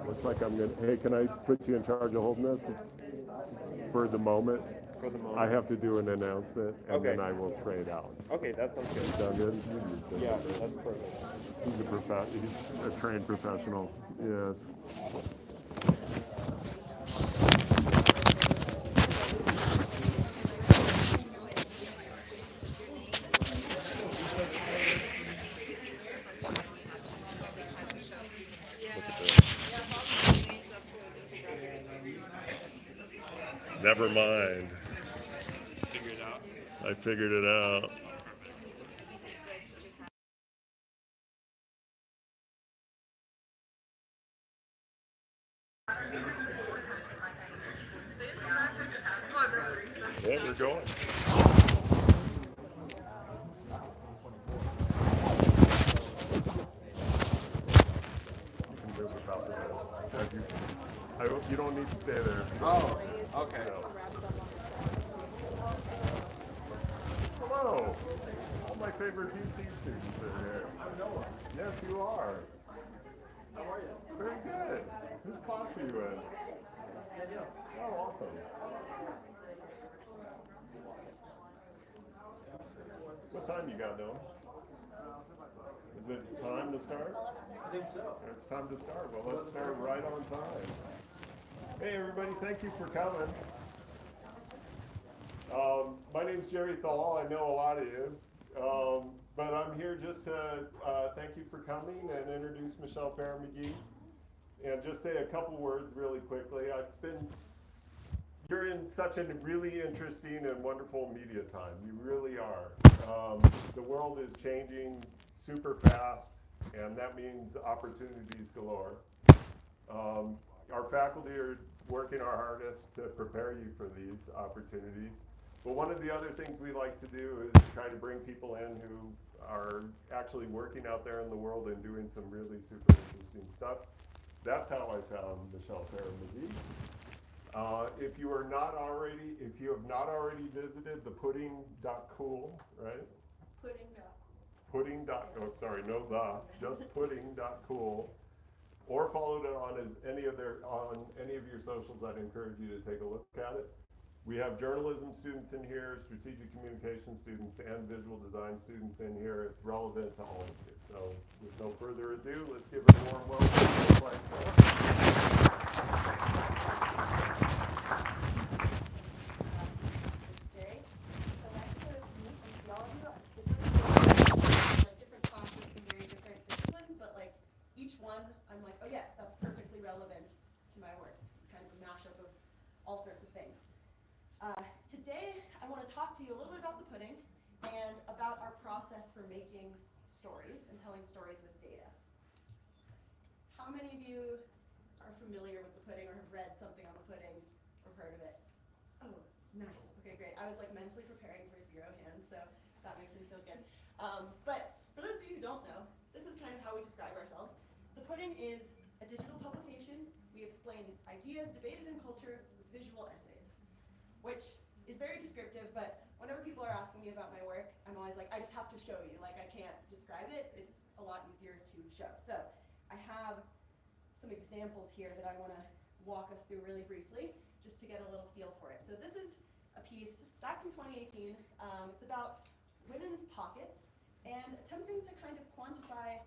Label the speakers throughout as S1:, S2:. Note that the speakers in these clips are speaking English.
S1: Looks like I'm gonna, hey, can I put you in charge of holding this for the moment?
S2: For the moment.
S1: I have to do an announcement, and
S2: Okay.
S1: then I will trade out.
S2: Okay, that sounds good.
S1: Sound good?
S2: Yeah, that's perfect.
S1: He's a trained professional, yes. Never mind.
S2: Figure it out.
S1: I figured it out. Yeah, we're going. You can move about you don't need to stay there.
S2: Oh, okay.
S1: No. Hello. All my favorite PC students are here. Yes, you are.
S2: How are you?
S1: Very good. Whose class are you in? Oh, awesome. What time you got, Dylan? Is it time to start?
S2: I think so.
S1: It's time to start. Well, let's start right on time. Hey, everybody, thank you for coming. My name's Jerry Thal. I know a lot of you. But I'm here just to thank you for coming and introduce Michelle Pera-McGhee. And just say a couple words really quickly. You're in such a really interesting and wonderful media time. You really are. The world is changing super fast, and that means opportunities galore. Our faculty are working our hardest to prepare you for these opportunities. But one of the other things we like to do is try to bring people in who are actually working out there in the world and doing some really super interesting stuff. That's how I found Michelle Pera-McGhee. If you have not already visited the pudding.cool, right? Just pudding.cool, or followed it on any of your socials. I'd encourage you to take a look at it. We have journalism students in here, strategic communication students, and visual design students in here. It's relevant to all of you. So with no further ado, let's give it a warm welcome.
S3: I'm like, oh yes, that's perfectly relevant to my work. It's kind of a mashup of all sorts of things. Today, I want to talk to you a little bit about the pudding and about our process for making stories and telling stories with data. How many of you are familiar with the pudding or have read something on the pudding or heard of it? Oh, nice. Okay, great. I was like mentally preparing for 0 hands, so that makes me feel good. But for those of you who don't know, this is kind of how we describe ourselves. The Pudding is a digital publication. We explain ideas debated in culture with visual essays, which is very descriptive, but whenever people are asking me about my work, I'm always like, I just have to show you. Like, I can't describe it. It's a lot easier to show. So I have some examples here that I want to walk us through really briefly, just to get a little feel for it. So this is a piece back in 2018. It's about women's pockets and attempting to kind of quantify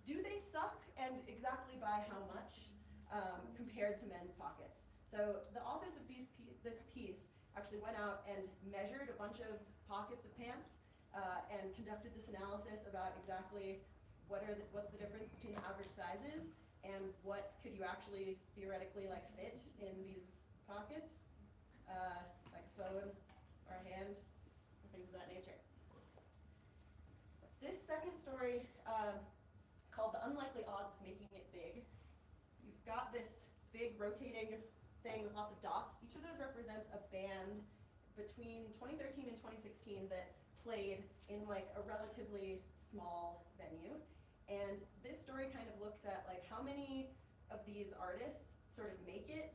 S3: do they suck, and exactly by how much compared to men's pockets. So the authors of this piece actually went out and measured a bunch of pockets of pants and conducted this analysis about exactly what's the difference between the average sizes and what could you actually theoretically like fit in these pockets, like a phone or a hand, or things of that nature. This second story, called The Unlikely Odds of Making It Big. You've got this big rotating thing with lots of dots. Each of those represents a band between 2013 and 2016 that played in like a relatively small venue. And this story kind of looks at like how many of these artists sort of make it,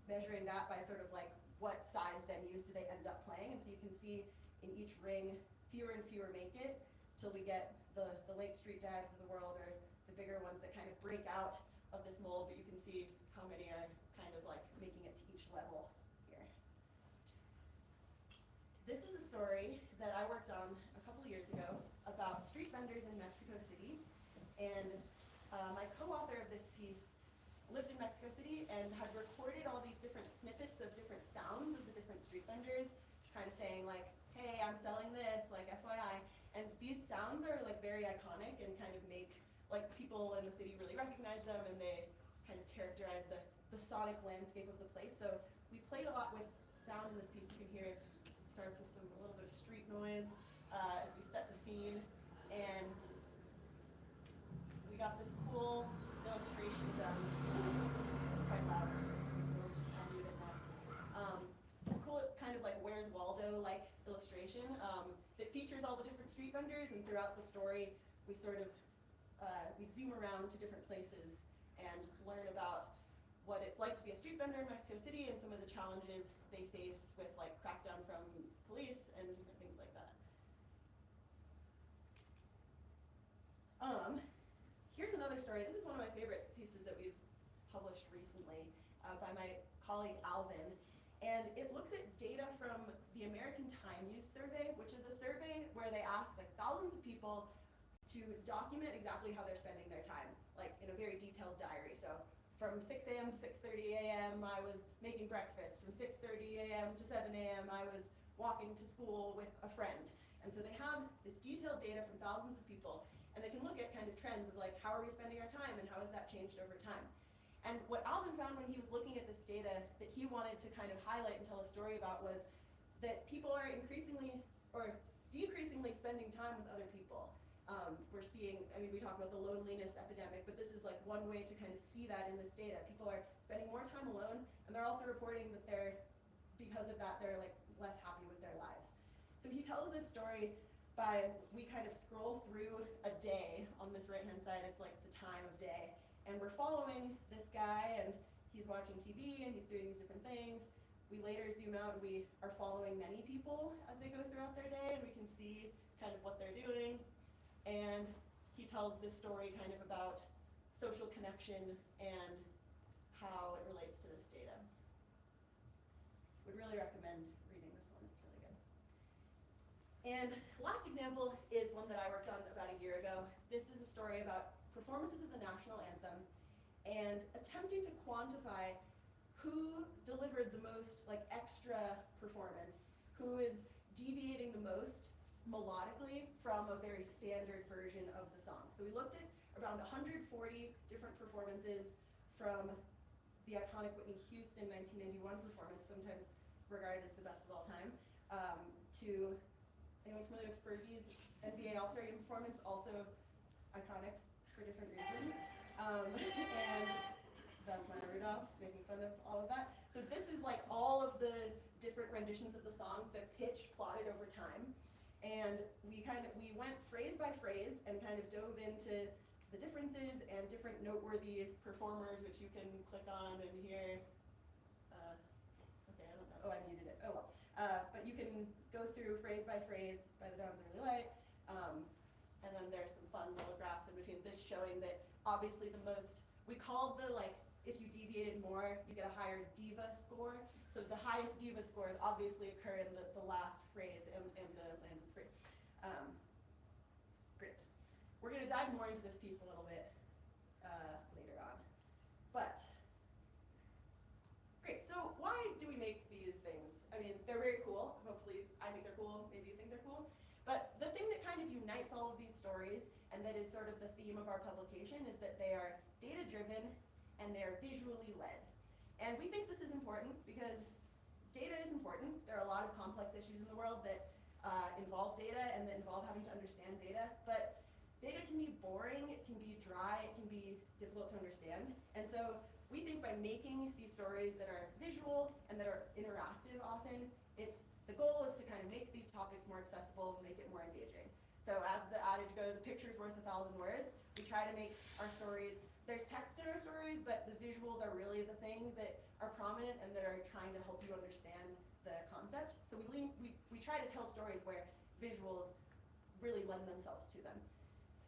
S3: measuring that by sort of like what size venues do they end up playing. And so you can see in each ring, fewer and fewer make it till we get the Lake Street Dives of the world or the bigger ones break out of this mold, but you can see how many are kind of like making it to each level here. This is a story that I worked on a couple of years ago about street vendors in Mexico City. And my co-author of this piece lived in Mexico City and had recorded all these different snippets of different sounds of the different street vendors, kind of saying like, hey, I'm selling this, like FYI. And these sounds are like very iconic and kind of make like people in the city really recognize them, and they kind of characterize the sonic landscape of the place. So we played a lot with sound in this piece. You can hear it starts with a little bit of street noise as we set the scene. And we got this cool illustration done. It's quite loud, so I'll mute it now. This cool kind of like Where's Waldo-like illustration that features all the different street vendors, and throughout the story we sort of we zoom around to different places and learn about what it's like to be a street vendor in Mexico City and some of the challenges they face with like crackdown from police and different things like that. Here's another story. This is one of my favorite pieces that we've published recently by my colleague Alvin. And it looks at data from the American Time Use Survey, which is a survey where they ask like thousands of people to document exactly how they're spending their time, like in a very detailed diary. So from 6 a.m. to 6:30 a.m. I was making breakfast. From 6:30 a.m. to 7 a.m. I was walking to school with a friend. And so they have this detailed data from thousands of people, and they can look at kind of trends of like, how are we spending our time and how has that changed over time? And what Alvin found when he was looking at this data that he wanted to kind of highlight and tell a story about was that people are increasingly or decreasingly spending time with other people. We're seeing, I mean, we talk about the loneliness epidemic, but this is like one way to kind of see that in this data. People are spending more time alone, and they're also reporting that because of that, they're like less happy with their lives. So he tells this story by, we kind of scroll through a day on this right-hand side. It's like the time of day. And we're following this guy, and he's watching TV, and he's doing these different things. We later zoom out, and we are following many people as they go throughout their day, and we can see kind of what they're doing. And he tells this story kind of about social connection and how it relates to this data. Would really recommend reading this one. It's really good. And last example is one that I worked on about a year ago. This is a story about performances of the national anthem and attempting to quantify who delivered the most like extra performance, who is deviating the most melodically from a very standard version of the song. So we looked at around 140 different performances from the iconic Whitney Houston 1991 performance, sometimes regarded as the best of all time, to anyone familiar with Fergie's NBA All-Star Game performance, also iconic for different reasons. And that's Maya Rudolph, making fun of all of that. So this is like all of the different renditions of the song, the pitch plotted over time. And we went phrase by phrase and kind of dove into the differences and different noteworthy performers, which you can click on and hear. Okay, I don't know. Oh, I muted it. Oh well. But you can go through phrase by phrase by the dawn of early light. And then there's some fun little graphs in between. This showing that obviously the most, we called the like, if you deviated more, you get a higher diva score. So the highest diva scores obviously occur in the last phrase in the land of the phrase. Great. We're going to dive more into this piece a little bit later on. But, great. So why do we make these things? I mean, they're very cool. Hopefully, I think they're cool. Maybe you think they're cool. But the thing that kind of unites all of these stories, and that is sort of the theme of our publication, is that they are data-driven and they are visually led. And we think this is important because data is important. There are a lot of complex issues in the world that involve data and that involve having to understand data. But data can be boring, it can be dry, it can be difficult to understand. And so we think by making these stories that are visual and that are interactive often, the goal is to kind of make these topics more accessible and make it more engaging. So as the adage goes, a picture is worth 1,000 words. We try to make our stories, there's text in our stories, but the visuals are really the thing that are prominent and that are trying to help you understand the concept. So we try to tell stories where visuals really lend themselves to them.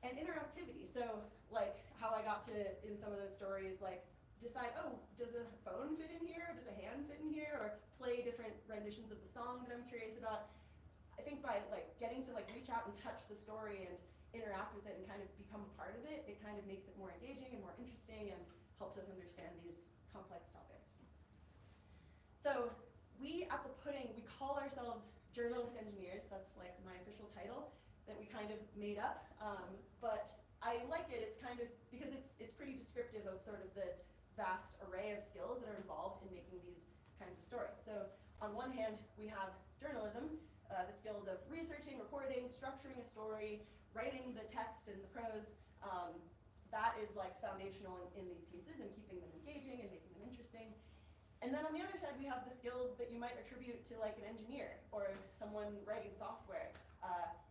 S3: And interactivity, so like how I got got to, in some of those stories, like decide, oh, does a phone fit in here? Does a hand fit in here? Or play different renditions of the song that I'm curious about. I think by like getting to like reach out and touch the story and interact with it and kind of become a part of it, it kind of makes it more engaging and more interesting and helps us understand these complex topics. So we at the Pudding, we call ourselves journalist engineers. That's like my official title that we kind of made up. But I like it. It's kind of, because it's pretty descriptive of sort of the vast array of skills that are involved in making these kinds of stories. So on one hand, we have journalism, the skills of researching, recording, structuring a story, writing the text and the prose. That is like foundational in these pieces and keeping them engaging and making them interesting. And then on the other side, we have the skills that you might attribute to like an engineer or someone writing software,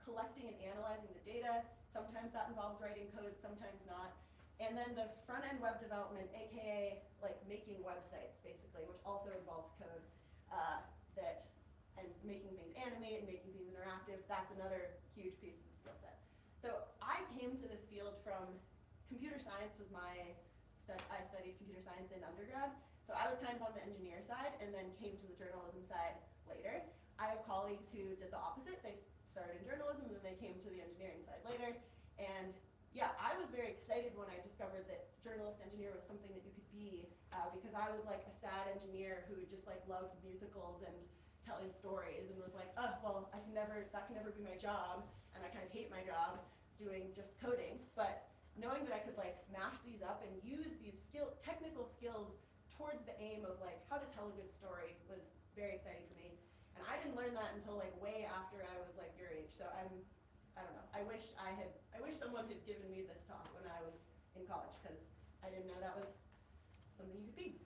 S3: collecting and analyzing the data. Sometimes that involves writing code, sometimes not. And then the front-end web development, aka like making websites, basically, which also involves code, and making things animate and making things interactive. That's another huge piece of the skill set. So I came to this field from computer science. I studied computer science in undergrad. So I was kind of on the engineer side and then came to the journalism side later. I have colleagues who did the opposite. They started in journalism and then they came to the engineering side later. And yeah, I was very excited when I discovered that journalist engineer was something that you could be, because I was like a sad engineer who just like loved musicals and telling stories and was like, oh, well, that can never be my job, and I kind of hate my job doing just coding. But knowing that I could like mash these up and use these technical skills towards the aim of like how to tell a good story was very exciting for me. And I didn't learn that until like way after I was like your age. So I don't know. I wish someone had given me this talk when I was in college, because I didn't know that was something you could be.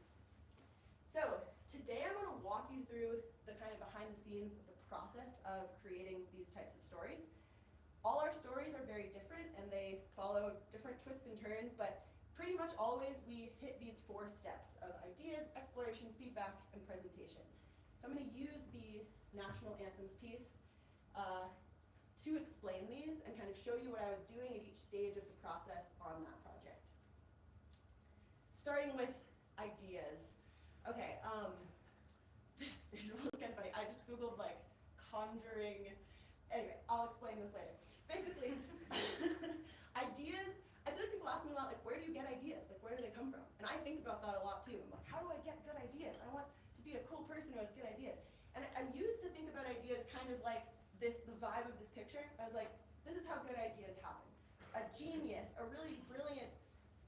S3: So today I'm going to walk you through the kind of behind the scenes of the process of creating these types of stories. All our stories are very different and they follow different twists and turns, but pretty much always we hit these 4 steps of ideas, exploration, feedback, and presentation. So I'm going to use the national anthems piece to explain these and kind of show you what I was doing at each stage of the process on that project. Starting with ideas. Okay, this visual is kind of funny. I just Googled like conjuring. Anyway, I'll explain this later. Basically, ideas, I feel like people ask me a lot, like, where do you get ideas? Like, where do they come from? And I think about that a lot too. I'm like, how do I get good ideas? I want to be a cool person who has good ideas. And I used to think about ideas kind of like the vibe of this picture. I was like, this is how good ideas happen. A genius, a really brilliant,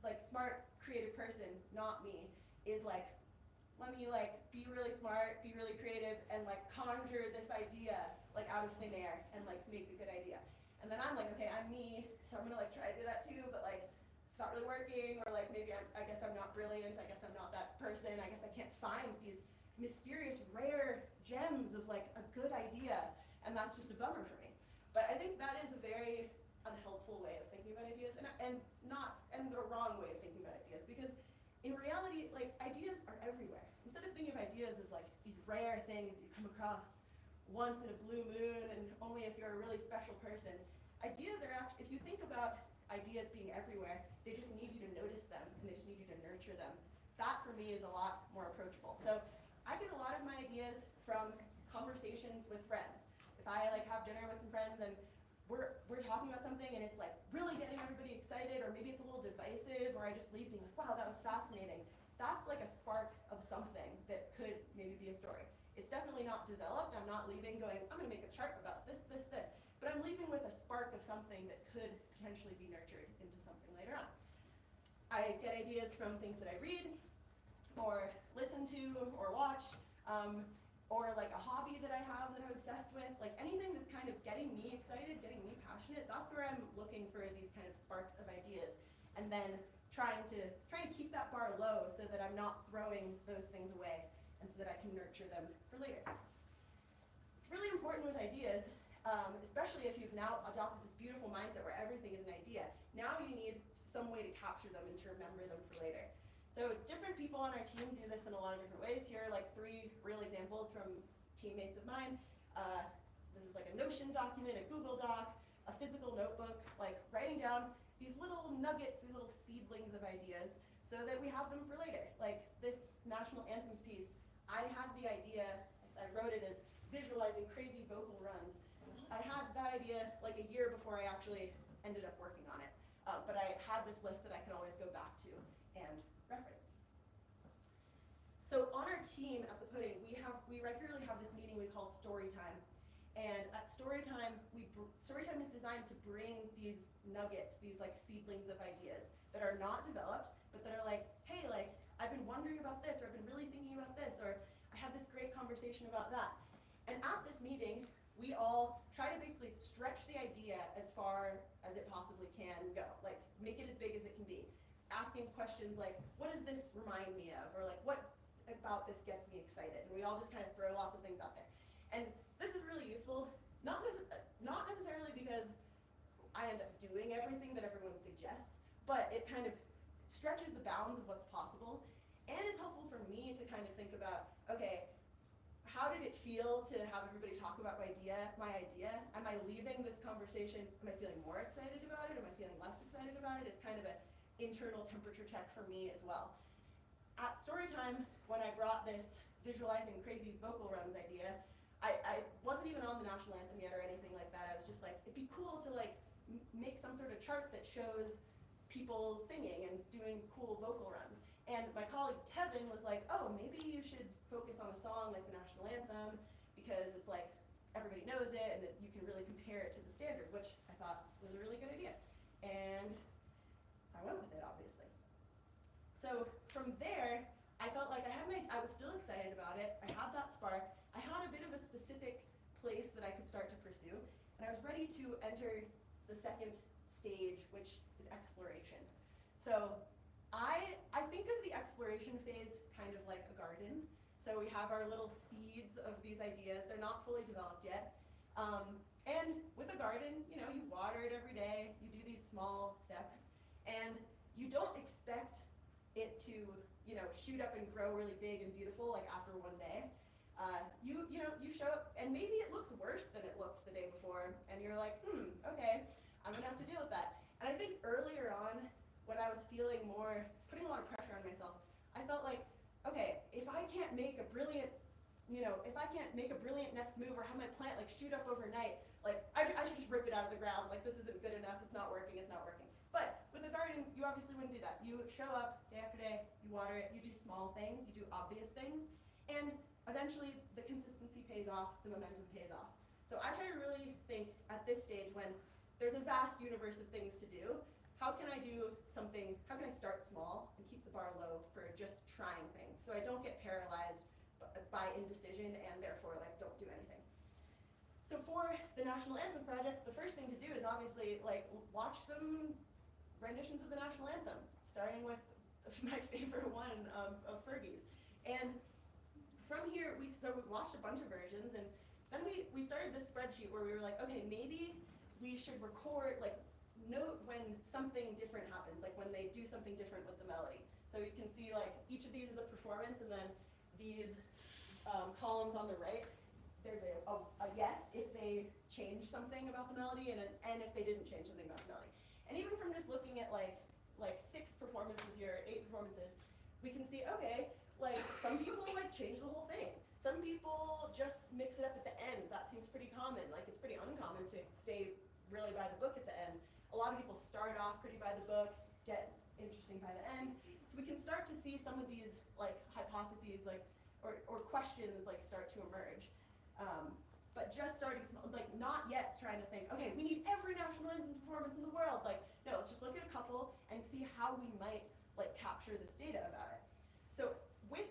S3: like smart, creative person, not me, is like, let me like be really smart, be really creative, and like conjure this idea like out of thin air and like make a good idea. And then I'm like, okay, I'm me, so I'm gonna like try to do that too, but like it's not really working, or like maybe I guess I'm not brilliant, I guess I'm not that person, I guess I can't find these mysterious, rare gems of like a good idea, and that's just a bummer for me. But I think that is a very unhelpful way of thinking about ideas, and a wrong way of thinking about ideas, because in reality, like, ideas are everywhere. Instead of thinking of ideas as like these rare things that you come across once in a blue moon and only if you're a really special person, ideas are actually, if you think about ideas being everywhere, they just need you to notice them and they just need you to nurture them. That for me is a lot more approachable. So I get a lot of my ideas from conversations with friends. If I like have dinner with some friends and we're talking about something and it's like really getting everybody excited, or maybe it's a little divisive, or I just leave being like, wow, that was fascinating. That's like a spark of something that could maybe be a story. It's definitely not developed. I'm not leaving going, I'm gonna make a chart about this, this, this. But I'm leaving with a spark of something that could potentially be nurtured into something later on. I get ideas from things that I read, or listen to, or watch, or like a hobby that I have that I'm obsessed with. Like anything that's kind of getting me excited, getting me passionate, that's where I'm looking for these kind of sparks of ideas. And then trying to keep that bar low so that I'm not throwing those things away, and so that I can nurture them for later. It's really important with ideas, especially if you've now adopted this beautiful mindset where everything is an idea. Now you need some way to capture them and to remember them for later. So different people on our team do this in a lot of different ways. Here are like 3 real examples from teammates of mine. This is like a Notion document, a Google Doc, a physical notebook, like writing down these little nuggets, these little seedlings of ideas so that we have them for later. Like this national anthems piece, I had the idea, I wrote it as visualizing crazy vocal runs. I had that idea like a year before I actually ended up working on it. But I had this list that I could always go back to and reference. So on our team at the Pudding, we regularly have this meeting we call story time. And at story time is designed to bring these nuggets, these like seedlings of ideas that are not developed, but that are like, hey, like I've been wondering about this, or I've been really thinking about this, or I had this great conversation about that. And at this meeting, we all try to basically stretch the idea as far as it possibly can go, like make it as big as it can be. Asking questions like, what does this remind me of? Or like, what about this gets me excited? And we all just kind of throw lots of things out there. And this is really useful, not necessarily because I end up doing everything that everyone suggests, but it kind of stretches the bounds of what's possible. And it's helpful for me to kind of think about, okay, how did it feel to have everybody talk about my idea? Am I leaving this conversation, am I feeling more excited about it? Am I feeling less excited about it? It's kind of an internal temperature check for me as well. At Storytime, when I brought this visualizing crazy vocal runs idea, I wasn't even on the national anthem yet or anything like that. I was just like, it'd be cool to like make some sort of chart that shows people singing and doing cool vocal runs. And my colleague Kevin was like, oh, maybe you should focus on a song like the national anthem because it's like everybody knows it and you can really compare it to the standard, which I thought was a really good idea. And I went with it, obviously. So from there, I felt like I was still excited about it. I had that spark. I had a bit of a specific place that I could start to pursue. And I was ready to enter the second stage, which is exploration. So I think of the exploration phase kind of like a garden. So we have our little seeds of these ideas. They're not fully developed yet. And with a garden, you know, you water it every day. You do these small steps. And you don't expect it to, you know, shoot up and grow really big and beautiful like after one day. You show up and maybe it looks worse than it looked the day before, and you're like, okay, I'm gonna have to deal with that. And I think earlier on, when I was feeling more, putting a lot of pressure on myself, I felt like, okay, if I can't make a brilliant, if I can't make a brilliant next move or have my plant like shoot up overnight, like I should just rip it out of the ground. Like this isn't good enough. It's not working. It's not working. But with a garden, you obviously wouldn't do that. You show up day after day. You water it. You do small things. You do obvious things, and eventually the consistency pays off. The momentum pays off. So I try to really think at this stage when there's a vast universe of things to do. How can I do something? How can I start small and keep the bar low for just trying things, so I don't get paralyzed by indecision and therefore like don't do anything. So for the National Anthems project, the first thing to do is obviously like watch some renditions of the National Anthem, starting with my favorite one of Fergie's. And from here, we watched a bunch of versions, and then we started this spreadsheet where we were like, okay, maybe we should record, like note when something different happens, like when they do something different with the melody. So you can see like each of these is a performance, and then these columns on the right, there's a yes if they change something about the melody, and an N if they didn't change something about the melody. And even from just looking at like 6 performances here, 8 performances, we can see, okay, like some people like change the whole thing. Some people just mix it up at the end. That seems pretty common. Like it's pretty uncommon to stay really by the book at the end. A lot of people start off pretty by the book, get interesting by the end. So we can start to see some of these like hypotheses, like or questions like start to emerge. But just starting small, like not yet trying to think, okay, we need every national anthem performance in the world. Like, no, let's just look at a couple and see how we might like capture this data about it. So with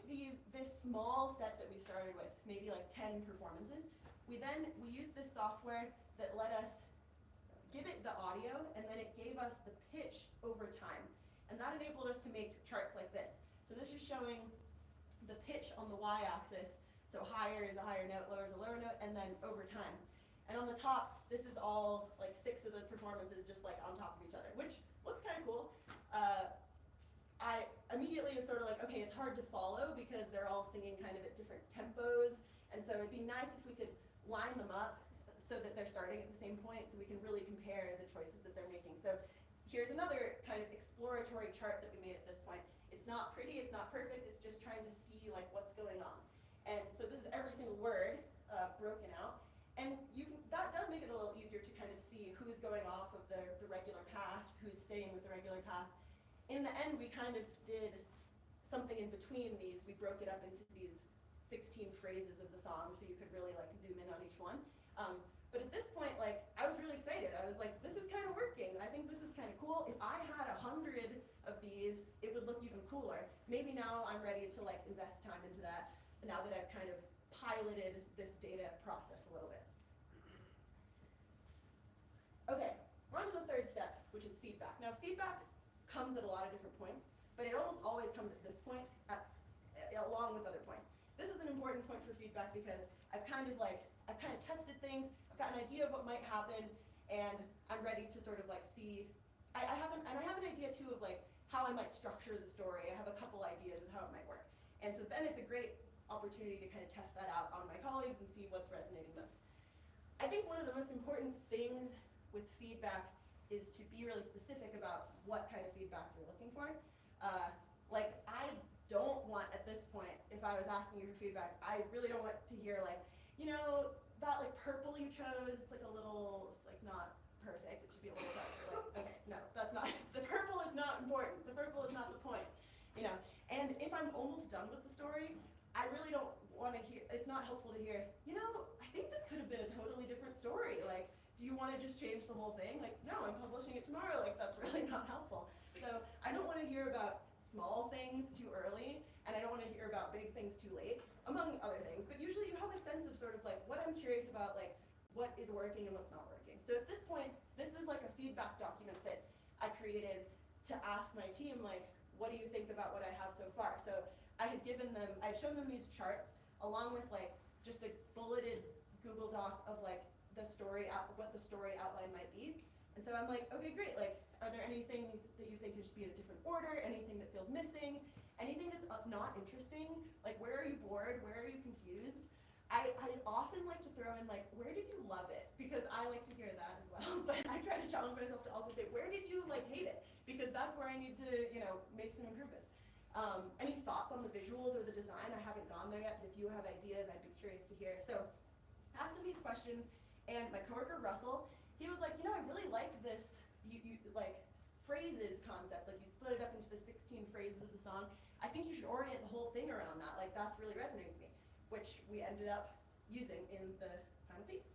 S3: this small set that we started with, maybe like 10 performances, we used this software that let us give it the audio, and then it gave us the pitch over time. And that enabled us to make charts like this. So this is showing the pitch on the y-axis. So higher is a higher note, lower is a lower note, and then over time. And on the top, this is all like 6 of those performances just like on top of each other, which looks kind of cool. I immediately was sort of like, okay, it's hard to follow because they're all singing kind of at different tempos. And so it'd be nice if we could line them up so that they're starting at the same point so we can really compare the choices that they're making. So here's another kind of exploratory chart that we made at this point. It's not pretty, it's not perfect, it's just trying to see like what's going on. And so this is every single word broken out. And that does make it a little easier to kind of see who's going off of the regular path, who's staying with the regular path. In the end, we kind of did something in between these. We broke it up into these 16 phrases of the song, so you could really like zoom in on each one. But at this point, like, I was really excited. I was like, this is kind of working. I think this is kind of cool. If I had 100 of these, it would look even cooler. Maybe now I'm ready to like invest time into that, now that I've kind of piloted this data process a little bit. Okay, we're on to the third step, which is feedback. Now, feedback comes at a lot of different points, but it almost always comes at this point, along with other points. This is an important point for feedback because I've kind of tested things, I've got an idea of what might happen, and I'm ready to sort of like see, I have an idea too of like how I might structure the story. I have a couple ideas of how it might work. And so then it's a great opportunity to kind of test that out on my colleagues and see what's resonating most. I think one of the most important things with feedback is to be really specific about what kind of feedback you're looking for. Like, I don't want, at this point, if I was asking you for feedback, I really don't want to hear like, you know, that like purple you chose, it's like not perfect, it should be a little darker. Like, okay, no, that's not, the purple is not important, the purple is not the point, you know. And if I'm almost done with the story, I really don't want to hear, it's not helpful to hear, you know, I think this could have been a totally different story, like, do you want to just change the whole thing? Like, no, I'm publishing it tomorrow, like, that's really not helpful. So I don't want to hear about small things too early, and I don't want to hear about big things too late, among other things. But usually you have a sense of sort of like what I'm curious about, like what is working and what's not working. So at this point, this is like a feedback document that I created to ask my team, like, what do you think about what I have so far? So I had shown them these charts along with like just a bulleted Google Doc of like the story, what the story outline might be. And so I'm like, okay, great, like, are there any things that you think should be in a different order? Anything that feels missing? Anything that's not interesting? Like, where are you bored? Where are you confused? I often like to throw in, like, where did you love it? Because I like to hear that as well. But I try to challenge myself to also say, where did you, like, hate it? Because that's where I need to, you know, make some improvements. Any thoughts on the visuals or the design? I haven't gone there yet, but if you have ideas, I'd be curious to hear. So ask them these questions, and my coworker, Russell, he was like, you know, I really like this, like, phrases concept, like you split it up into the 16 phrases of the song. I think you should orient the whole thing around that, like that's really resonating with me, which we ended up using in the final piece.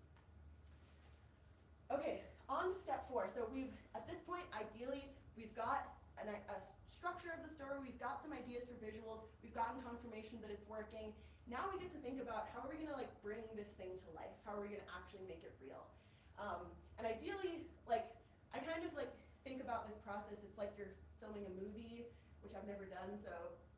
S3: Okay, on to step 4. So at this point, ideally, we've got a structure of the story, we've got some ideas for visuals, we've gotten confirmation that it's working. Now we get to think about how are we gonna like bring this thing to life? How are we gonna actually make it real? And ideally, like, I kind of like think about this process, it's like you're filming a movie, which I've never done, so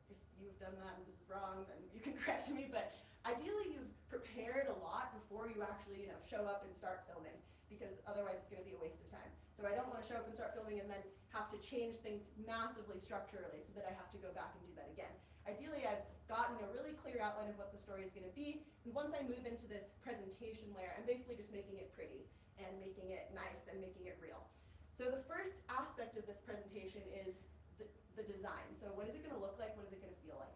S3: if you've done that and this is wrong, then you can correct me, but ideally you've prepared a lot before you actually, you know, show up and start filming, because otherwise it's gonna be a waste of time. So I don't wanna show up and start filming and then have to change things massively structurally so that I have to go back and do that again. Ideally, I've gotten a really clear outline of what the story is gonna be, and once I move into this presentation layer, I'm basically just making it pretty and making it nice and making it real. So the first aspect of this presentation is the design. So what is it going to look like? What is it going to feel like?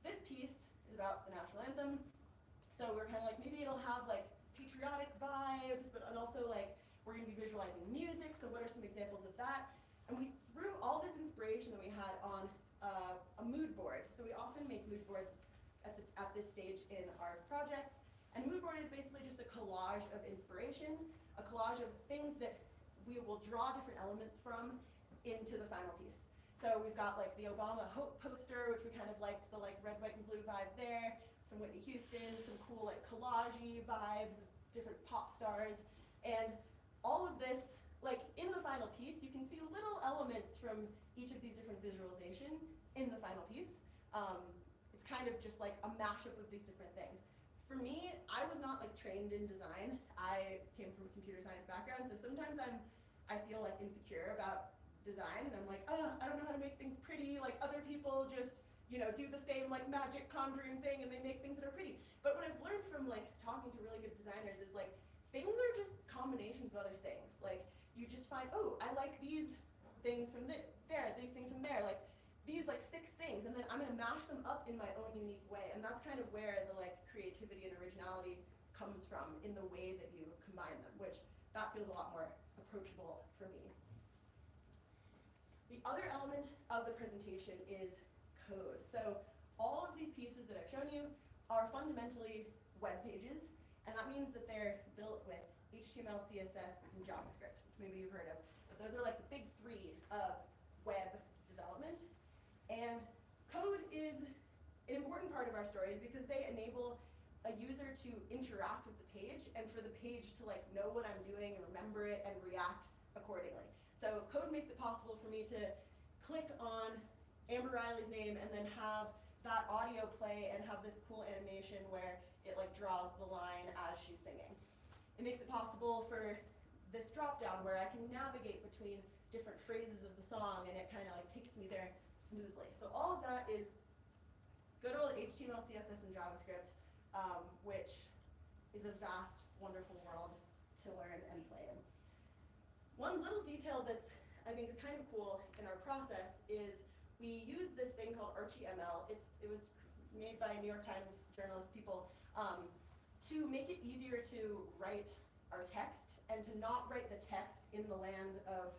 S3: This piece is about the national anthem. So we're kind of like, maybe it'll have like patriotic vibes, but also like we're going to be visualizing music. So what are some examples of that? And we threw all this inspiration that we had on a mood board. So we often make mood boards at this stage in our projects. And mood board is basically just a collage of inspiration, a collage of things that we will draw different elements from into the final piece. So we've got like the Obama Hope poster, which we kind of liked the like red, white, and blue vibe there, some Whitney Houston, some cool like collage-y vibes of different pop stars. And all of this, like in the final piece, you can see little elements from each of these different visualizations in the final piece. It's kind of just like a mashup of these different things. For me, I was not like trained in design. I came from a computer science background, so sometimes I feel like insecure about design, and I'm like, oh, I don't know how to make things pretty, like other people just, you know, do the same like magic conjuring thing and they make things that are pretty. But what I've learned from like talking to really good designers is like, things are just combinations of other things. Like, you just find, oh, I like these things from there, these things from there, like these like 6 things, and then I'm gonna mash them up in my own unique way, and that's kind of where the like creativity and originality comes from in the way that you combine them, which that feels a lot more approachable for me. The other element of the presentation is code. So all of these pieces that I've shown you are fundamentally web pages, and that means that they're built with HTML, CSS, and JavaScript, which maybe you've heard of. But those are like the big 3 of web development. And code is an important part of our stories because they enable a user to interact with the page and for the page to like know what I'm doing and remember it and react accordingly. So code makes it possible for me to click on Amber Riley's name and then have that audio play and have this cool animation where it like draws the line as she's singing. It makes it possible for this drop down where I can navigate between different phrases of the song and it kind of like takes me there smoothly. So all of that is good old HTML, CSS, and JavaScript, which is a vast, wonderful world to learn and play in. One little detail that's I think is kind of cool in our process is we use this thing called ArchieML. It was made by New York Times journalist people to make it easier to write our text and to not write the text in the land of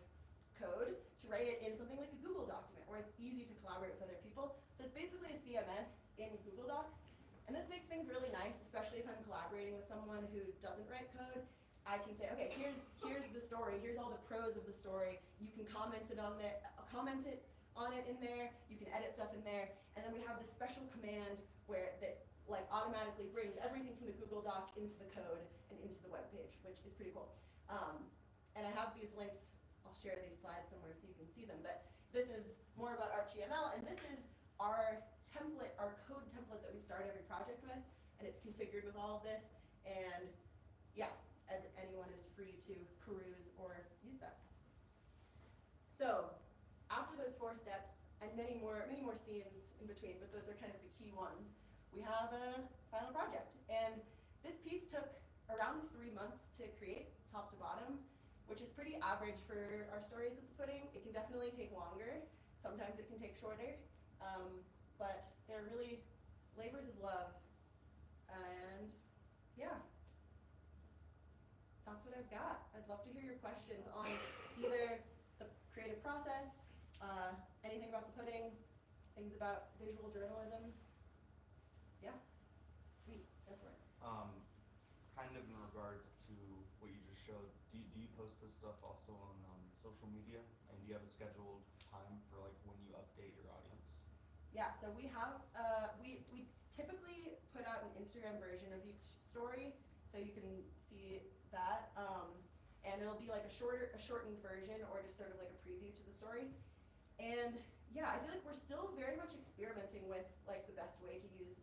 S3: code, to write it in something like a Google document where it's easy to collaborate with other people. So it's basically a CMS in Google Docs. And this makes things really nice, especially if I'm collaborating with someone who doesn't write code. I can say, okay, here's the story, here's all the prose of the story. You can comment it on it in there, you can edit stuff in there, and then we have this special command where that like automatically brings everything from the Google Doc into the code and into the web page, which is pretty cool. And I have these links, I'll share these slides somewhere so you can see them, but this is more about ArchieML, and this is our template, our code template that we start every project with, and it's configured with all of this, and yeah, anyone is free to peruse or use that. So after those 4 steps, and many more scenes in between, but those are kind of the key ones, we have a final project. And this piece took around 3 months to create, top to bottom, which is pretty average for our stories at the Pudding. It can definitely take longer. Sometimes it can take shorter. But they're really labors of love. And yeah, that's what I've got. I'd love to hear your questions on either the creative process, anything about the Pudding, things about visual journalism. Yeah, sweet, go for it.
S4: Kind of in regards to what you just showed, do you post this stuff also on social media? And do you have a scheduled time for like when you update your audience?
S3: Yeah, so we have, we typically put out an Instagram version of each story, so you can see that. And it'll be like a shortened version or just sort of like a preview to the story. And yeah, I feel like we're still very much experimenting with like the best way to use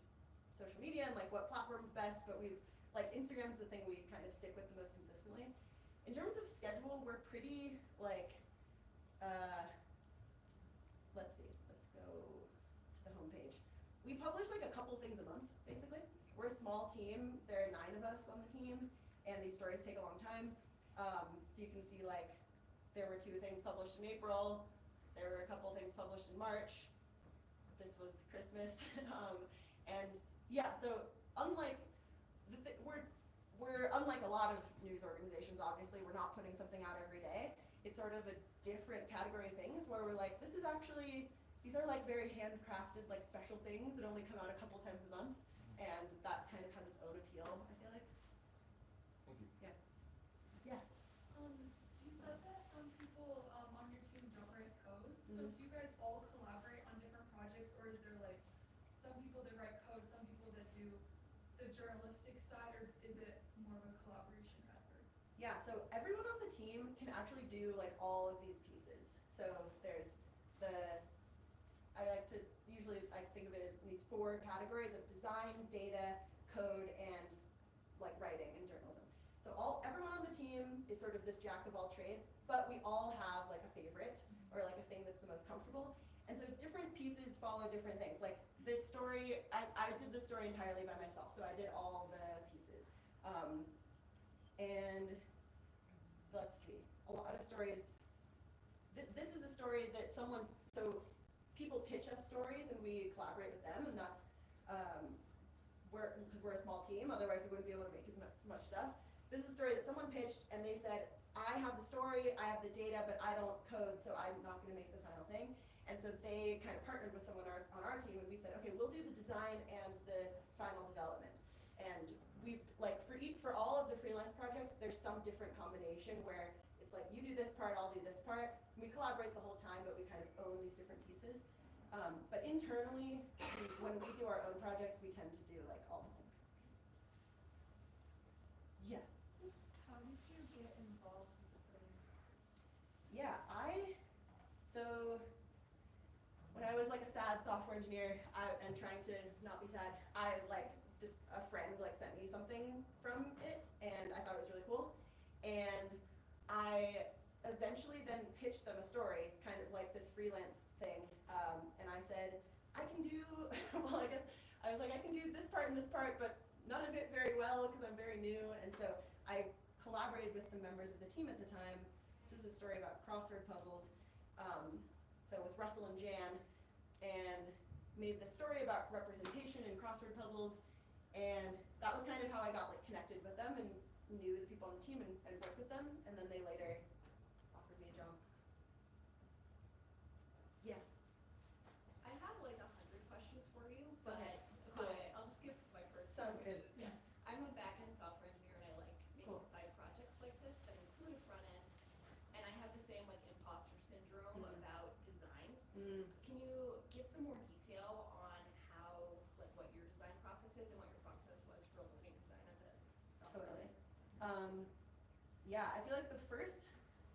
S3: social media and like what platform's best, but like Instagram's the thing we kind of stick with the most consistently. In terms of schedule, we're pretty like, let's see, let's go to the homepage. We publish like a couple things a month, basically. We're a small team, there are 9 of us on the team, and these stories take a long time. So you can see like, there were 2 things published in April, there were a couple things published in March, this was Christmas, and yeah, so unlike, we're unlike a lot of news organizations, obviously, we're not putting something out every day. It's sort of a different category of things where we're like, this is actually, these are like very handcrafted, like special things that only come out a couple times a month, and that kind of has its own appeal, I feel like.
S4: Thank you.
S3: Yeah. Yeah.
S5: You said that some people on your team don't write code. So do you guys all collaborate on different projects, or is there like some people that write code, some people that do the journalistic side, or is it more of a collaboration effort?
S3: Yeah, so everyone on the team can actually do like all of these pieces. So there's I think of it as these 4 categories of design, data, code, and like writing and journalism. So everyone on the team is sort of this jack of all trades, but we all have like a favorite or like a thing that's the most comfortable. And so different pieces follow different things. Like this story, I did this story entirely by myself, so I did all the pieces. And let's see, a lot of stories, this is a story that so people pitch us stories and we collaborate with them, and that's, because we're a small team, otherwise we wouldn't be able to make as much stuff. This is a story that someone pitched and they said, I have the story, I have the data, but I don't code, so I'm not gonna make the final thing. And so they kind of partnered with someone on our team, and we said, okay, we'll do the design and the final development. And we've, like, for all of the freelance projects, there's some different combination where it's like, you do this part, I'll do this part. We collaborate the whole time, but we kind of own these different pieces. But internally, when we do our own projects, we tend to do like all the things. Yes.
S5: How did you get involved with the program?
S3: Yeah, so when I was like a sad software engineer and trying to not be sad, just a friend like sent me something from it, and I thought it was really cool. And I eventually then pitched them a story, kind of like this freelance thing, and I said, I can do, well, I guess, I was like, I can do this part and this part, but none of it very well because I'm very new, and so I collaborated with some members of the team at the time. This is a story about crossword puzzles, so with Russell and Jan, and made the story about representation in crossword puzzles, and that was kind of how I got like connected with them and knew the people on the team and worked with them, and then they later offered me a job. Yeah.
S6: I have like 100 questions for you, but
S3: Okay, cool.
S6: I'll just give my first
S3: Sounds
S6: one,
S3: good.
S6: which is, I'm a back-end software engineer and I like making
S3: Cool.
S6: side projects like this that include a front end, and I have the same like imposter syndrome about design. Can you give some more detail on how, like what your design process is and what your process was for learning design as a software
S3: Totally.
S6: engineer?
S3: Yeah, I feel like the first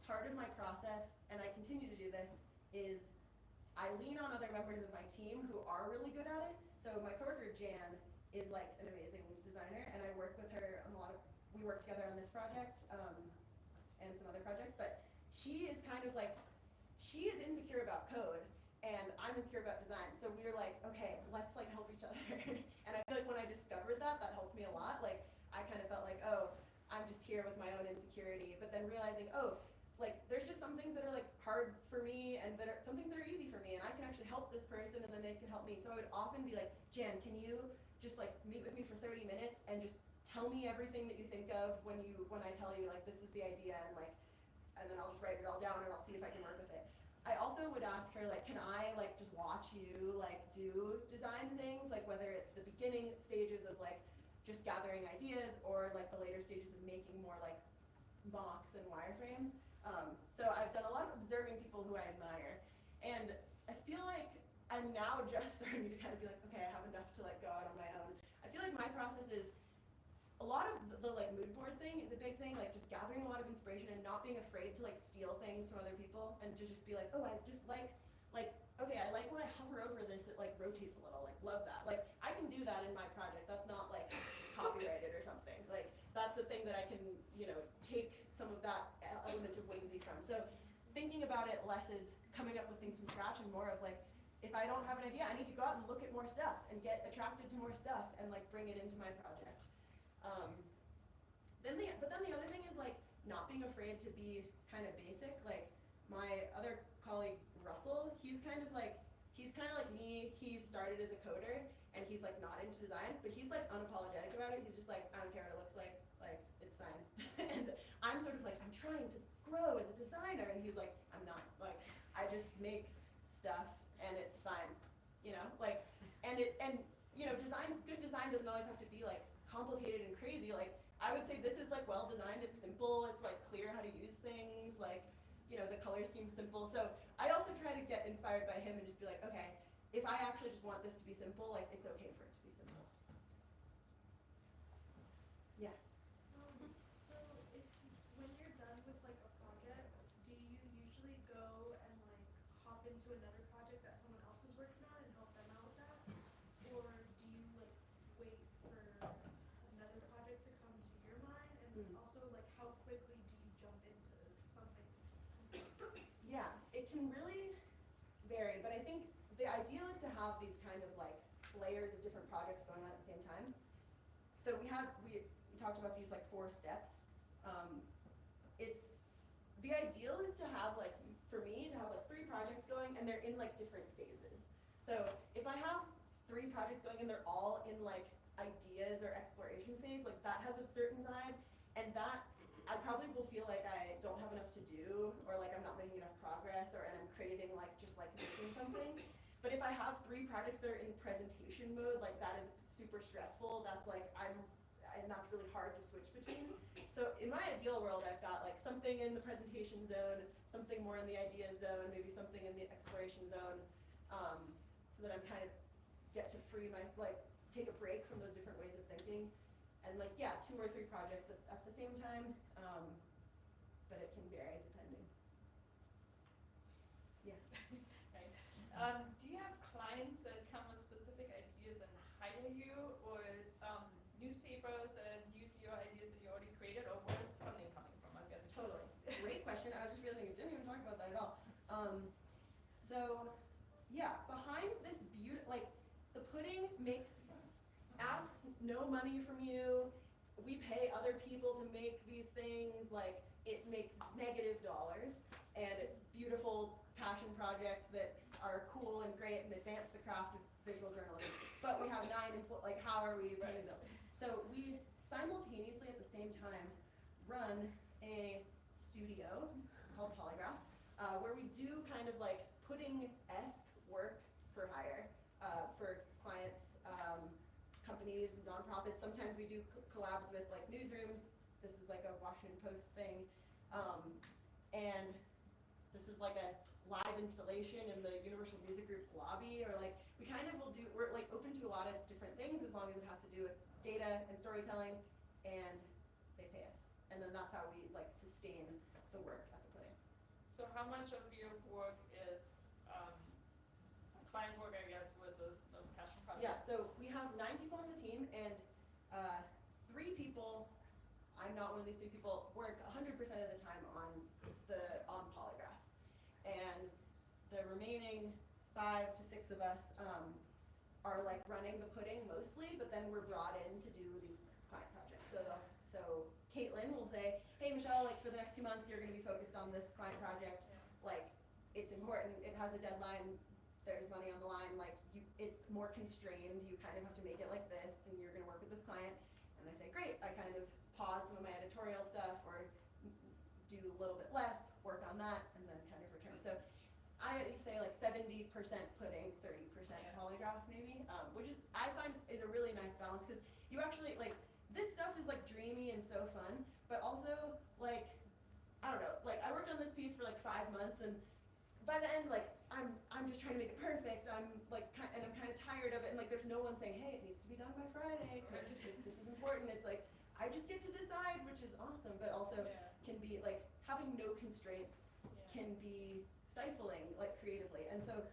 S3: part of my process, and I continue to do this, is I lean on other members of my team who are really good at it. So my coworker Jan is like an amazing designer, and I work with her on we work together on this project, and some other projects, but she is kind of like, she is insecure about code, and I'm insecure about design. So we were like, okay, let's like help each other. And I feel like when I discovered that helped me a lot. Like, I kind of felt like, oh, I'm just here with my own insecurity, but then realizing, oh, like there's just some things that are like hard for me and that are some things that are easy for me, and I can actually help this person and then they can help me. So I would often be like, Jan, can you just like meet with me for 30 minutes and just tell me everything that you think of when I tell you like this is the idea, and then I'll just write it all down and I'll see if I can work with it. I also would ask her like, can I like just watch you like do design things, like whether it's the beginning stages of like just gathering ideas or like the later stages of making more like mocks and wireframes. So I've done a lot of observing people who I admire, and I feel like I'm now just starting to kind of be like, okay, I have enough to like go out on my own. I feel like my process is a lot of the like mood board thing is a big thing, like just gathering a lot of inspiration and not being afraid to like steal things from other people and to just be like, oh, I just like, okay, I like when I hover over this, it like rotates a little, like love that. Like I can do that in my project. That's not like copyrighted or something. Like that's a thing that I can, take some of that element of whimsy from. So thinking about it less as coming up with things from scratch and more of like, if I don't have an idea, I need to go out and look at more stuff and get attracted to more stuff and like bring it into my project. But then the other thing is like not being afraid to be kind of basic. Like my other colleague Russell, he's kind of like me. He started as a coder and he's like not into design, but he's like unapologetic about it. He's just like, I don't care what it looks like it's fine. And I'm sort of like, I'm trying to grow as a designer, and he's like, I'm not. Like I just make stuff and it's fine, like, and good design doesn't always have to be like complicated and crazy. Like I would say this is like well designed, it's simple, it's like clear how to use things, like, the color scheme's simple. So I also try to get inspired by him and just be like, okay, if I actually just want this to be simple, like it's okay for it to be simple. Yeah.
S5: So when you're done with like a project, do you usually go and like hop into another project that someone else is working on and help them out with that? Or do you like wait for another project to come to your mind? And also like how quickly do you jump into something?
S3: Yeah, it can really vary, but I think the ideal is to have these kind of like layers of different projects going on at the same time. So we talked about these like 4 steps. The ideal is to have like, for me, to have like 3 projects going and they're in like different phases. So if I have 3 projects going and they're all in like ideas or exploration phase, like that has a certain vibe, and that I probably will feel like I don't have enough to do, or like I'm not making enough progress, and I'm craving like just like making something. But if I have 3 projects that are in presentation mode, like that is super stressful. That's like and that's really hard to switch between. So in my ideal world, I've got like something in the presentation zone, something more in the idea zone, maybe something in the exploration zone, so that I'm kind of get to free my, like, take a break from those different ways of thinking. And like, yeah, 2 or 3 projects at the same time, but it can vary depending. Yeah.
S7: Right. Do you have clients that come with specific ideas and hire you, or newspapers and use your ideas that you already created, or where is funding coming from? I'm guessing.
S3: Totally. Great question. I was just realizing we didn't even talk about that at all. So yeah, behind this like the pudding asks no money from you. We pay other people to make these things. Like it makes negative dollars, and it's beautiful passion projects that are cool and great and advance the craft of visual journalism. But we have 9 like how are we paying bills? So we simultaneously at the same time run a studio called Polygraph, where we do kind of like pudding-esque work for hire for clients, companies, nonprofits. Sometimes we do collabs with like newsrooms. This is like a Washington Post thing. And this is like a live installation in the Universal Music Group lobby, or like we kind of will do, we're like open to a lot of different things as long as it has to do with data and storytelling, and they pay us. And then that's how we like sustain the work at the pudding.
S7: So how much of your work is client work, I guess, versus the passion project?
S3: Yeah, so we have 9 people on the team, and 3 people, I'm not one of these 3 people, work 100% of the time on Polygraph. And the remaining 5 to 6 of us are like running the pudding mostly, but then we're brought in to do these client projects. So Caitlin will say, hey Michelle, like for the next 2 months you're going to be focused on this client project. Like it's important, it has a deadline, there's money on the line, like it's more constrained, you kind of have to make it like this, and you're going to work with this client. And I say, great, I kind of pause some of my editorial stuff or do a little bit less, work on that, and then kind of return. So I say like 70% pudding, 30% Polygraph maybe, which is, I find is a really nice balance, because you actually, like, this stuff is like dreamy and so fun, but also like, I don't know, like I worked on this piece for like 5 months, and by the end, like, I'm just trying to make it perfect. I'm like, and I'm kind of tired of it, and like, there's no one saying, hey, it needs to be done by Friday, because this is important. It's like, I just get to decide, which is awesome, but also can be like, having no constraints can be stifling, like creatively. And so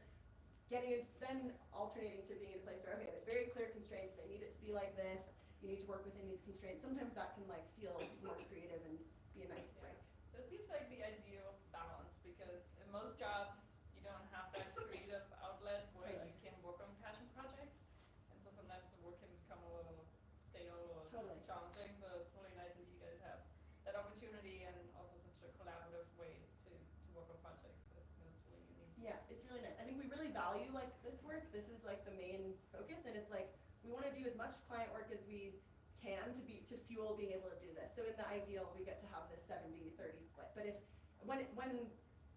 S3: getting it, then alternating to being in a place where, okay, there's very clear constraints, they need it to be like this, you need to work within these constraints. Sometimes that can like feel more creative and be a nice break.
S7: That seems like the ideal balance, because in most jobs you don't have that creative outlet where you can work on passion projects, and so sometimes the work can become a little stale or challenging. So it's really nice that you guys have that opportunity, and also such a collaborative way to work on projects. That's really unique.
S3: Yeah, it's really nice. I think we really value like this work. This is like the main focus, and it's like we want to do as much client work as we can to fuel being able to do this. So in the ideal, we get to have this 70-30 split. But when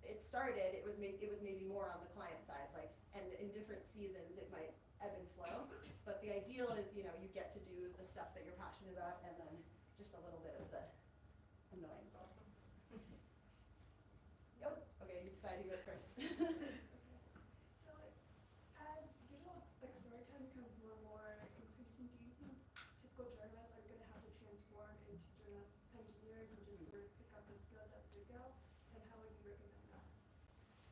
S3: it started, it was maybe more on the client side, like, and in different seasons it might ebb and flow. But the ideal is, you know, you get to do the stuff that you're passionate about, and then just a little bit of the annoyance.
S7: Awesome.
S3: Oh, okay, you decide who goes first.
S8: So, as digital like storytelling becomes more and more increasing, do you think typical journalists are going to have to transform into journalist engineers and just sort of pick up their skills as they go? And how would you recommend that?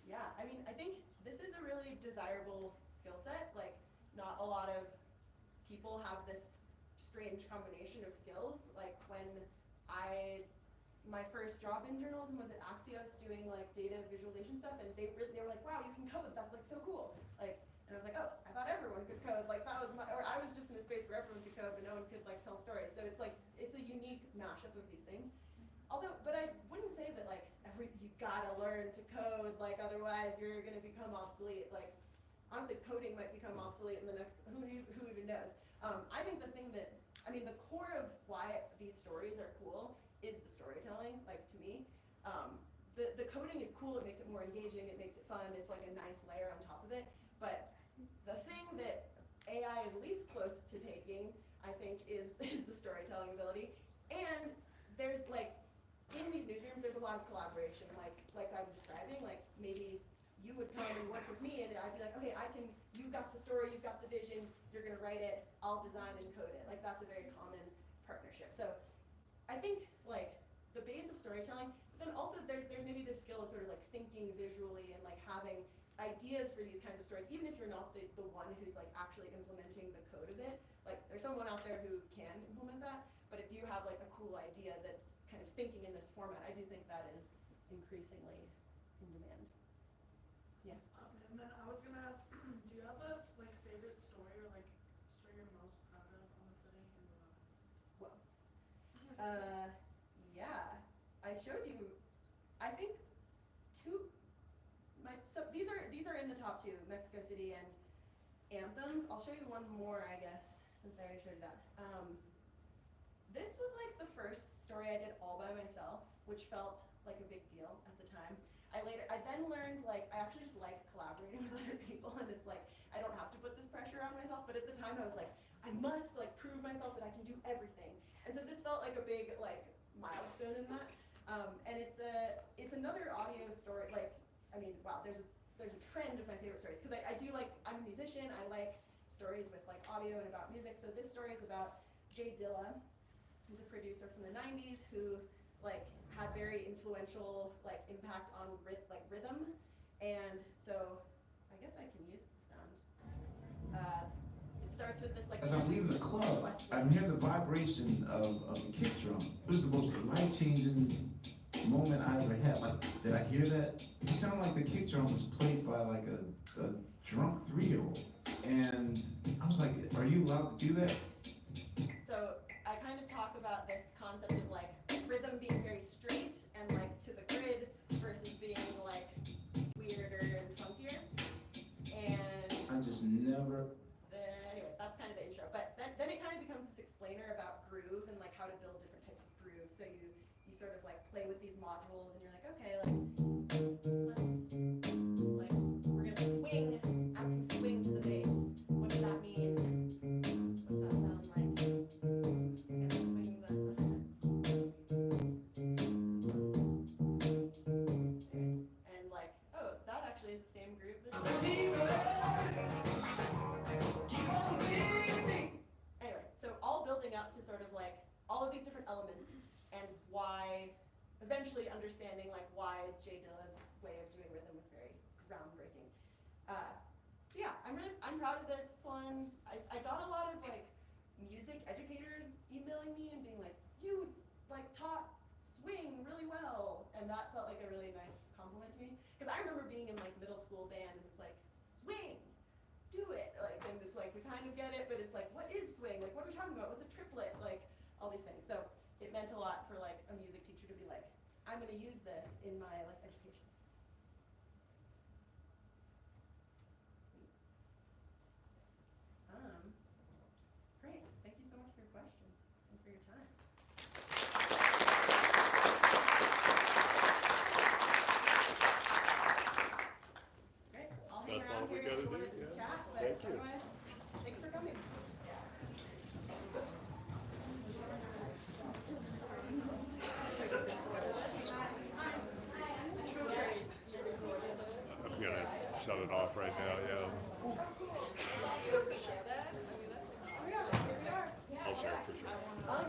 S3: Yeah, I mean, I think this is a really desirable skill set. Like, not a lot of people have this strange combination of skills. Like when my first job in journalism was at Axios doing like data visualization stuff, and they were like, wow, you can code, that's like so cool. Like, and I was like, oh, I thought everyone could code. Like that was or I was just in a space where everyone could code, but no one could like tell stories. So it's like, it's a unique mashup of these things. Although, but I wouldn't say that like you gotta learn to code, like otherwise you're are going to become obsolete. Like, honestly, coding might become obsolete in the next, who even knows? I think the thing that, I mean, the core of why these stories are cool is the storytelling, like, to me. The coding is cool, it makes it more engaging, it makes it fun, it's like a nice layer on top of it. But the thing that AI is least close to taking, I think, is the storytelling ability. And there's like, in these newsrooms, there's a lot of collaboration, like I'm describing. Like, maybe you would come and work with me, and I'd be like, okay, you've got the story, you've got the vision, you're gonna write it, I'll design and code it. Like, that's a very common partnership. So I think, like, the base of storytelling, but then also there's maybe this skill of sort of like thinking visually and like having ideas for these kinds of stories, even if you're not the one who's like actually implementing the code of it. Like, there's someone out there who can implement that, but if you have like a cool idea that's kind of thinking in this format, I do think that is increasingly in demand. Yeah.
S8: And then I was gonna ask, do you have a like favorite story or like story you're most proud of on the pudding and
S3: Well, yeah, I showed you. I think so these are in the top two, Mexico City and Anthems. I'll show you one more, I guess, since I already showed you that. This was like the first story I did all by myself, which felt like a big deal at the time. I then learned, like, I actually just like collaborating with other people, and it's like, I don't have to put this pressure on myself, but at the time I was like, I must like prove myself that I can do everything. And so this felt like a big like milestone in that. And it's another audio story. Like, I mean, wow, there's a trend of my favorite stories, because I do like, I'm a musician, I like stories with like audio and about music. So this story is about Jay Dilla, who's a producer from the 90s who like had very influential like impact on rhythm. And so I guess I can use the sound. It starts with this like,
S9: as I'm leaving the club, I'm hearing the vibration of the kick drum. It was the most life-changing moment I ever had. Like, did I hear that? It sounded like the kick drum was played by like a drunk 3-year-old. And I was like, are you allowed to do that?
S3: So I kind of talk about this concept of like rhythm being very straight and like to the grid versus being like weirder and funkier. And
S9: I just never.
S3: Anyway, that's kind of the intro. But then it kind of becomes this explainer about groove and like how to build different types of grooves. So you sort of like play with these modules, and you're like, okay, like we're gonna swing, add some swing to the bass. What does that mean? What does that sound like? And then swing the and like, oh, that actually is the same groove that anyway, so all building up to sort of like all of these different elements, and why eventually understanding like why Jay Dilla's way of doing rhythm was very groundbreaking. So yeah, I'm proud of this one. I got a lot of like music educators emailing me and being like, you like taught swing really well, and that felt like a really nice compliment to me, because I remember being in like middle school band and it's like, swing, do it, like, and it's like we kind of get it, but it's like, what is swing? Like, what are we talking about? What's a triplet? Like, all these things. So it meant a lot for like a music teacher to be like, I'm going to use this in my like education. Sweet. Great. Thank you so much for your questions and for your time. Great. I'll hang
S1: That's all
S3: around
S1: we
S3: here if
S1: gotta
S3: you want
S1: do,
S3: to
S1: yeah.
S3: chat, but
S1: Thank you.
S3: otherwise, thanks for coming.
S1: I'm gonna shut it off right now, yeah.